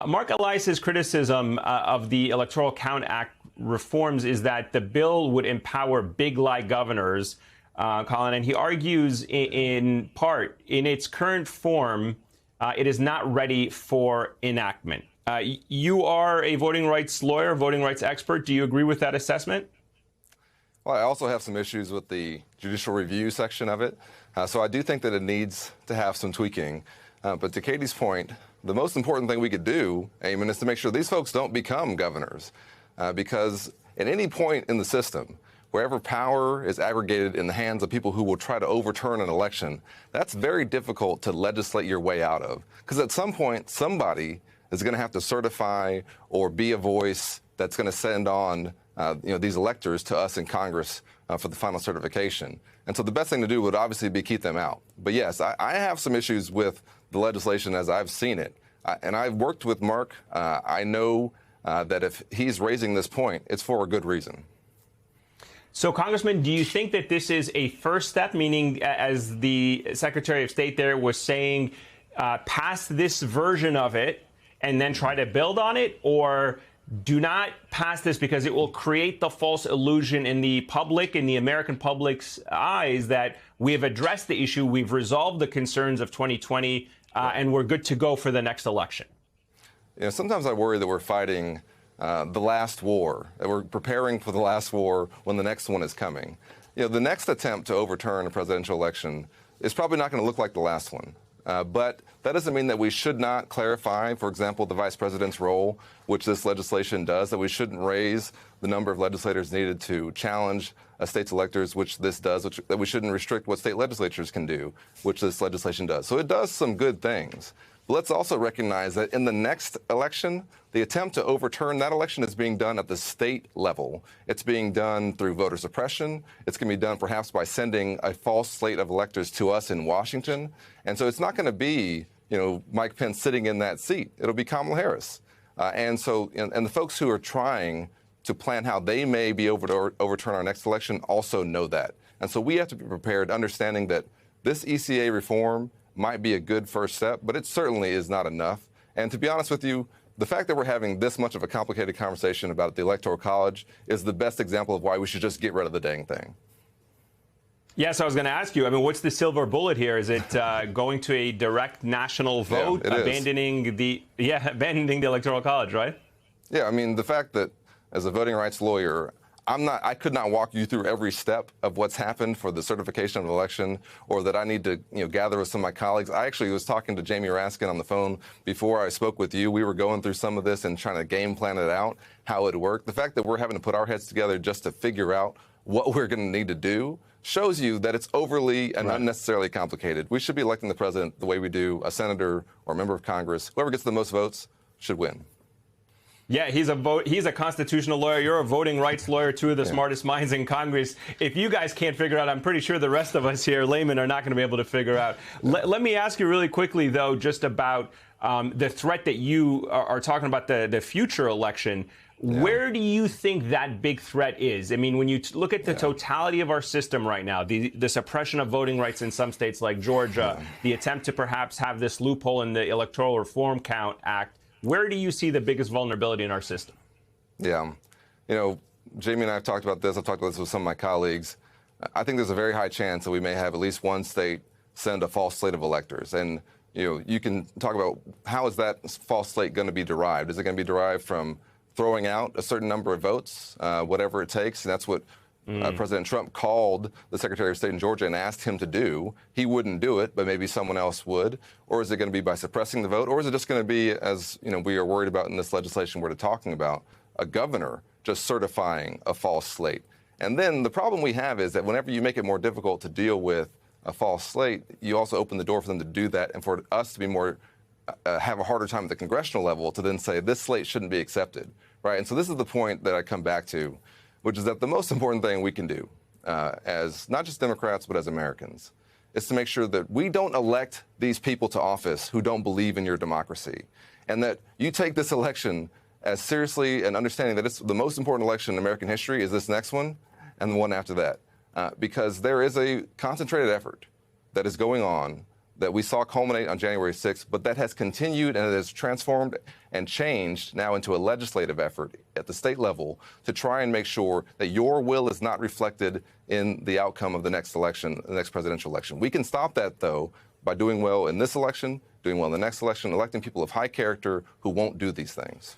Mark Elias's criticism of the Electoral Count Act reforms is that the bill would empower big lie governors, Colin, and he argues in part, in its current form, it is not ready for enactment. You are a voting rights lawyer, voting rights expert. Do you agree with that assessment? Well, I also have some issues with the judicial review section of it. So I do think that it needs to have some tweaking. But to Katie's point, the most important thing we could do, Eamon, is to make sure these folks don't become governors. Because at any point in the system, wherever power is aggregated in the hands of people who will try to overturn an election, that's very difficult to legislate your way out of. Because at some point, somebody is going to have to certify or be a voice that's going to send on these electors to us in Congress for the final certification. And so the best thing to do would obviously be keep them out. But yes, I have some issues with the legislation as I've seen it. And I've worked with Mark. I know that if he's raising this point, it's for a good reason. So, Congressman, do you think that this is a first step, meaning, as the Secretary of State there was saying, pass this version of it and then try to build on it, or do not pass this because it will create the false illusion in the public, in the American public's eyes, that we have addressed the issue, we've resolved the concerns of 2020, and we're good to go for the next election? Sometimes I worry that we're fighting the last war, that we're preparing for the last war when the next one is coming. The next attempt to overturn a presidential election is probably not going to look like the last one. But that doesn't mean that we should not clarify, for example, the vice president's role, which this legislation does, that we shouldn't raise the number of legislators needed to challenge a state's electors, which this does, that we shouldn't restrict what state legislatures can do, which this legislation does. So it does some good things. But let's also recognize that in the next election, the attempt to overturn that election is being done at the state level. It's being done through voter suppression. It's going to be done perhaps by sending a false slate of electors to us in Washington. And so it's not going to be, Mike Pence sitting in that seat. It'll be Kamala Harris. And the folks who are trying to plan how they may be able to overturn our next election also know that. And so we have to be prepared, understanding that this ECA reform might be a good first step, but it certainly is not enough. And to be honest with you, the fact that we're having this much of a complicated conversation about the Electoral College is the best example of why we should just get rid of the dang thing. Yes, I was going to ask you, what's the silver bullet here? Is it going to a direct national vote, yeah, abandoning the Electoral College, right? Yeah, the fact that as a voting rights lawyer, I could not walk you through every step of what's happened for the certification of an election, or that I need to, gather with some of my colleagues. I actually was talking to Jamie Raskin on the phone before I spoke with you. We were going through some of this and trying to game plan it out, how it worked. The fact that we're having to put our heads together just to figure out what we're going to need to do shows you that it's overly and unnecessarily complicated. We should be electing the president the way we do a senator or a member of Congress. Whoever gets the most votes should win. Yeah, he's a constitutional lawyer. You're a voting rights lawyer, two of the smartest minds in Congress. If you guys can't figure out, I'm pretty sure the rest of us here, laymen, are not going to be able to figure out. Let me ask you really quickly, though, just about the threat that you are talking about, the future election. Yeah. Where do you think that big threat is? When you look at the totality of our system right now, the suppression of voting rights in some states like Georgia, the attempt to perhaps have this loophole in the Electoral Reform Count Act, where do you see the biggest vulnerability in our system? Yeah. Jamie and I have talked about this. I've talked about this with some of my colleagues. I think there's a very high chance that we may have at least one state send a false slate of electors. And, you can talk about how is that false slate going to be derived? Is it going to be derived from throwing out a certain number of votes, whatever it takes? And that's what President Trump called the Secretary of State in Georgia and asked him to do. He wouldn't do it, but maybe someone else would. Or is it going to be by suppressing the vote? Or is it just going to be, as we are worried about in this legislation we're talking about, a governor just certifying a false slate? And then the problem we have is that whenever you make it more difficult to deal with a false slate, you also open the door for them to do that, and for us to be more have a harder time at the congressional level to then say this slate shouldn't be accepted, right? And so this is the point that I come back to, which is that the most important thing we can do as not just Democrats but as Americans is to make sure that we don't elect these people to office who don't believe in your democracy, and that you take this election as seriously and understanding that it's the most important election in American history is this next one and the one after that, because there is a concentrated effort that is going on that we saw culminate on January 6th, but that has continued and it has transformed and changed now into a legislative effort at the state level to try and make sure that your will is not reflected in the outcome of the next election, the next presidential election. We can stop that, though, by doing well in this election, doing well in the next election, electing people of high character who won't do these things.